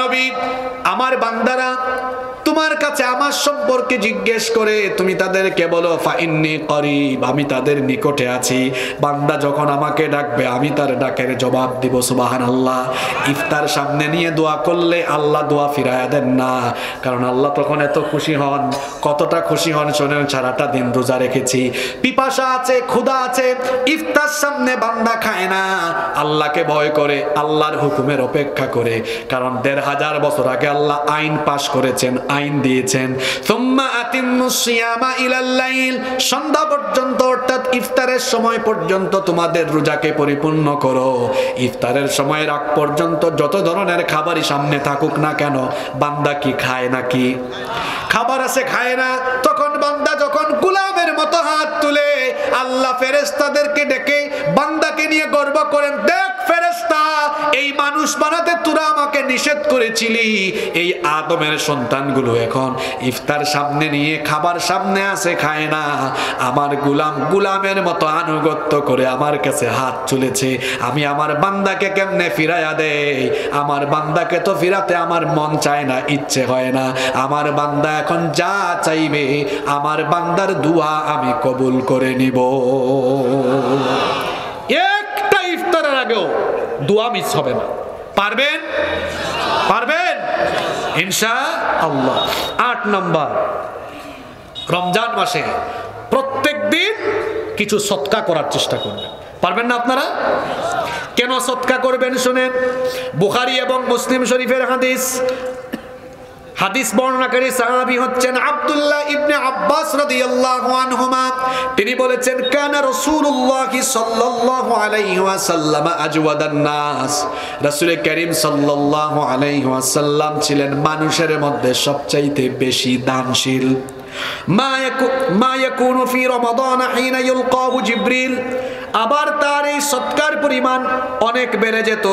নবী, আমার বান্দারা তোমার কাছে আমার সম্পর্কে জিজ্ঞেস করে তুমি তাদেরকে বলো ফাইন্নী করিব, আমি তাদের নিকটে আছি। বান্দা যখন আমাকে ডাকবে আমি তার ডাকের জবাব দিব। সুবহানাল্লাহ। ইফতার সামনে নিয়ে দোয়া করলে আল্লাহ দোয়া ফিরায়া দেন না, কারণ আল্লাহ তখন এত খুশি হন। কতটা খুশি হন শোনেন, সারাটা দিন রোজা রেখেছি, পিপাসা আছে, ক্ষুধা আছে, ইফতার সামনে বান্দা খায় না, আল্লাহকে ভয় করে, আল্লাহর হুকুমের অপেক্ষা করে। কারণ ১৫০০ বছর আগে আল্লাহ আইন পাশ করেছেন, আইন দিয়েছেন, সুম্মা আতিম্মুস সিয়ামা ইলাল লাইল, সন্ধ্যা পর্যন্ত অর্থাৎ ইফতারের সময় পর্যন্ত তোমাদের রোজাকে পরিপূর্ণ করো। ইফতারের সময়ের আগ পর্যন্ত যত ধরনের খাবারই সামনে থাকুক না কেন, বান্দা কি খায় নাকি? খাবার আছে, খায় না। তখন বান্দা যখন গোলামের মতো হাত তুলে আল্লাহ ফেরেশতাদেরকে ডেকে বান্দাকে নিয়ে গর্ব করেন, দেখ ফেরেশতা, এই মানুষ বানাতে তোরা আমাকে নিষেধ করেছিলি, এই আদমের সন্তানগুলো এখন ইফতার সামনে নিয়ে খাবার সামনে আছে, খায় না, আমার গোলামের মতো আনুগত্য করে আমার কাছে হাত তুলেছে, আমি আমার বান্দাকে কেমনে ফিরাইয়া দেই? আমার বান্দাকে তো ফিরাতে আমার মন চায় না, ইচ্ছে হয় না। আমার বান্দা এখন যা চাইবে আমার বান্দার দোয়া আমি কবুল করে নিব। একটা ইফতারের আগেও দোয়া মিস হবে না। পারবেন? পারবেন ইনশাআল্লাহ। ৮ নাম্বার, রমজান মাসে প্রত্যেক দিন কিছু সদকা করার চেষ্টা করবেন। পারবেন না আপনারা? কেন সদকা করবেন শুনেন। বুখারী এবং মুসলিম শরীফের হাদিস, হাদিস বর্ণনাকারী সাহাবী হচ্ছেন আব্দুল্লাহ ইবনে আব্বাস রাদিয়াল্লাহু আনহুমা। তিনি বলেছেন, কানা রাসূলুল্লাহ সাল্লাল্লাহু আলাইহি ওয়াসাল্লাম আজওয়াদান নাস, রাসূল করিম সাল্লাল্লাহু আলাইহি ওয়াসাল্লাম ছিলেন মানুষের মধ্যে সবচাইতে বেশি দানশীল। মা ইয়াকুনু ফি রমাদান হিনা ইলকাহু জিবরিল, আবার তার এই সৎকার পরিমাণ অনেক বেড়ে যেত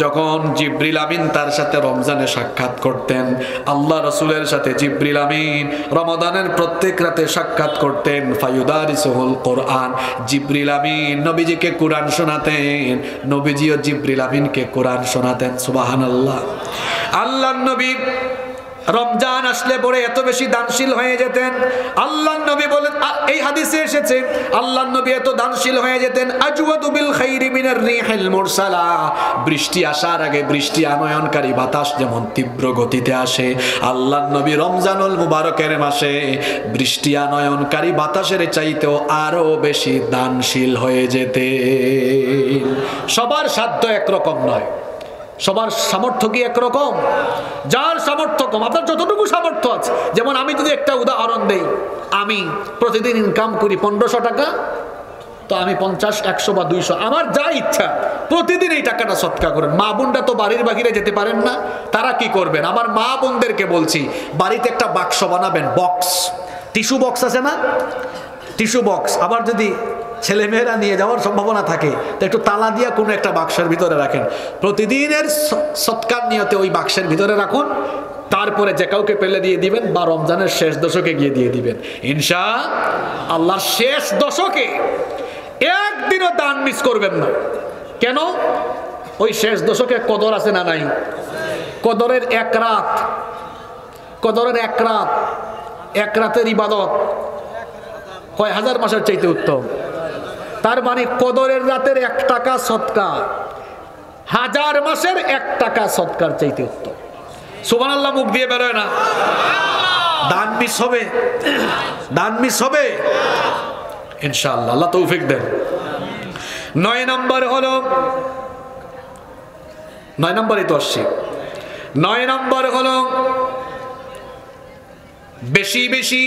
যখন জিবরিল আমিন তার সাথে রমজানে সাক্ষাৎ করতেন। আল্লাহ রাসূলের সাথে জিবরিল আমিন রমাদানের প্রত্যেক রাতে সাক্ষাৎ করতেন। ফায়ুদারিসুল কোরআন, জিবরিল আমিন নবীজিকে কোরআন শোনাতেন, নবীজিও জিবরিল আমিনকে কোরআন শোনাতেন। সুবহানাল্লাহ। আল্লাহর নবী রমজান আসলে পরে এত বেশি দানশীল হয়ে যেতেন, আল্লাহর নবী বলেন, এই হাদিসে এসেছে আল্লাহর নবী এত দানশীল হয়ে যেতেন, আজওয়াদু বিল খাইরি মিনার রিহিল মুরসালা, বৃষ্টি আসার আগে বৃষ্টি আনয়নকারী বাতাস যেমন তীব্র গতিতে আসে, আল্লাহর নবী রমজানুল মুবারকের মাসে বৃষ্টি আনয়নকারী বাতাসের চাইতেও আরো বেশি দানশীল হয়ে যেতেন। সবার সাধ্য একরকম নয়, সবার সামর্থ্য কি একরকম? যার সামর্থ্য কম, আপনার যতটুকু সামর্থ্য আছে। যেমন আমি যদি একটা উদাহরণ দেই, আমি প্রতিদিন ইনকাম করি 1500 টাকা, তো আমি 50, 100 বা 200, আমার যা ইচ্ছা প্রতিদিন এই টাকাটা সদকা করেন। মা বোনরা তো বাড়ির বাহিরে যেতে পারেন না, তারা কি করবেন? আমার মা বোনদেরকে বলছি, বাড়িতে একটা বাক্স বানাবেন, বক্স, টিস্যু বক্স আছে না, টিস্যু বক্স। আবার যদি ছেলেমেয়েরা নিয়ে যাওয়ার সম্ভাবনা থাকে তো একটু তালা দিয়ে কোনো একটা বাক্সের ভিতরে রাখেন, প্রতিদিনের সৎকার নিয়তে ওই বাক্সের ভিতরে রাখুন, তারপরে যে কাউকে পেলে দিয়ে দিবেন বা রমজানের শেষ দশকে গিয়ে দিয়ে দিবেন। ইনশাআল্লাহ শেষ দশকে একদিনও দান মিস করবেন না। কেন? ওই শেষ দশকে কদর আছে না নাই? কদরের এক রাত, কদরের এক রাতের ইবাদত কয় হাজার মাসের চাইতে উত্তম। তার মানে কদরের রাতের 1 টাকা সদকা 1000 মাসের 1 টাকা সদকার চাইতে উত্তম। সুবহানাল্লাহ মুখ দিয়ে বেরোয় না। দান মিস হবে, দান মিস হবে ইনশাআল্লাহ, আল্লাহ তৌফিক দেন। 9 নম্বর হলো, 9 নম্বরই তো আসছি, 9 নম্বর হলো বেশি বেশি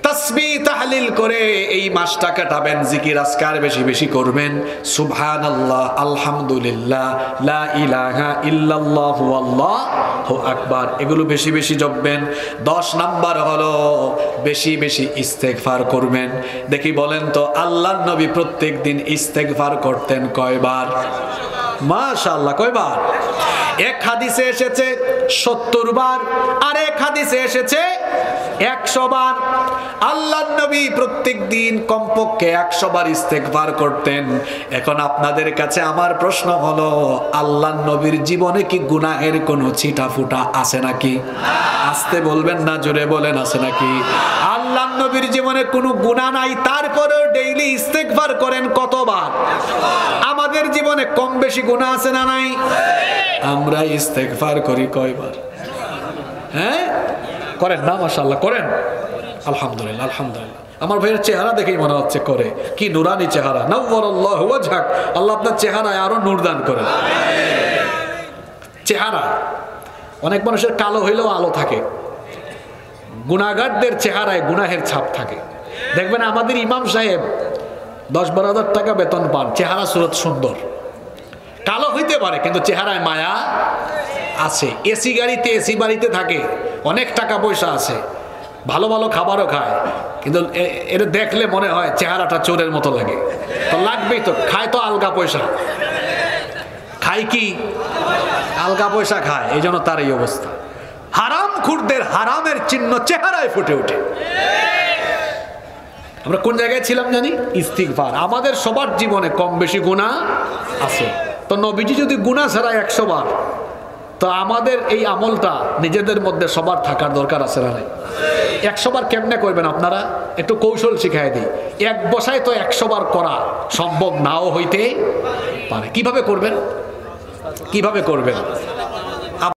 তাসবিহ তাহলিল করে এই মাসটা কাটাবেন, জিকির আজকার বেশি বেশি করবেন। সুবহানাল্লাহ, আলহামদুলিল্লাহ, লা ইলাহা ইল্লাল্লাহু আল্লাহু আকবার, এগুলো বেশি বেশি জপবেন। 10 নাম্বার হলো বেশি বেশি ইস্তেগফার করবেন। দেখি বলেন তো, আল্লাহর নবী প্রত্যেক দিন ইস্তেগফার করতেন কয়বার? মাশাআল্লাহ। কয়বার? এক হাদিসে এসেছে 70 বার, আর এক হাদিসে এসেছে 100 বার। আল্লাহর নবী প্রত্যেক দিন কমপক্ষে 100 বার ইস্তেগফার করতেন। এখন আপনাদের কাছে আমার প্রশ্ন হলো, আল্লাহর নবীর জীবনে কি গুনাহের কোনো ছিটা ফুটা আছে নাকি? আস্তে বলবেন না, জোরে বলেন, আছে নাকি? আল্লাহর নবীর জীবনে কোনো গুনাহ নাই, তারপরেও ডেইলি ইস্তেগফার করেন কতবার? আমাদের জীবনে কম বেশি গুনাহ আছে না নাই? আমরা ইস্তেগফার করি কয়বার? হ্যাঁ, করেন না? মাশাআল্লাহ, করেন। আলহামদুলিল্লাহ, আলহামদুলিল্লাহ। আমার ভাইয়ের চেহারা দেখেই মনে হচ্ছে করে, কি নুরানি চেহারা। নাওয়ারাল্লাহু ওয়াজহাক, আল্লাহ আপনার চেহারায় আরো নূর দান করেন। চেহারা, অনেক মানুষের কালো হইলেও আলো থাকে, গুনাহগারদের চেহারায় গুনাহের ছাপ থাকে। দেখবেন আমাদের ইমাম সাহেব 10-12 হাজার টাকা বেতন পান, চেহারা সুরত সুন্দর, কালো হইতে পারে কিন্তু চেহারায় মায়া আছে। এসি গাড়িতে, এসি বাড়িতে থাকে, অনেক টাকা পয়সা আছে, ভালো ভালো খাবারও খায়, কিন্তু এটা দেখলে মনে হয় চেহারাটা চোরের মতো লাগে। তো লাগবেই তো, খায় তো আলগা পয়সা, খায় কি আলগা পয়সা খায়, এই জন্য তার এই অবস্থা। হারাম খুরদের হারামের চিহ্ন চেহারায় ফুটে ওঠে। আমরা কোন জায়গায় ছিলাম জানি? ইস্তিগফার। আমাদের সবার জীবনে কম বেশি গুনাহ আছে। তো নবীজি যদি গুনাহ ছাড়া 100 বার, তো আমাদের এই আমলটা নিজেদের মধ্যে সবার থাকার দরকার আছে না? 100 বার কেমনে করবেন আপনারা? একটু কৌশল শিখাই দিই। এক বসায় তো 100 বার করা সম্ভব নাও হইতে পারে। কিভাবে করবেন? কিভাবে করবেন?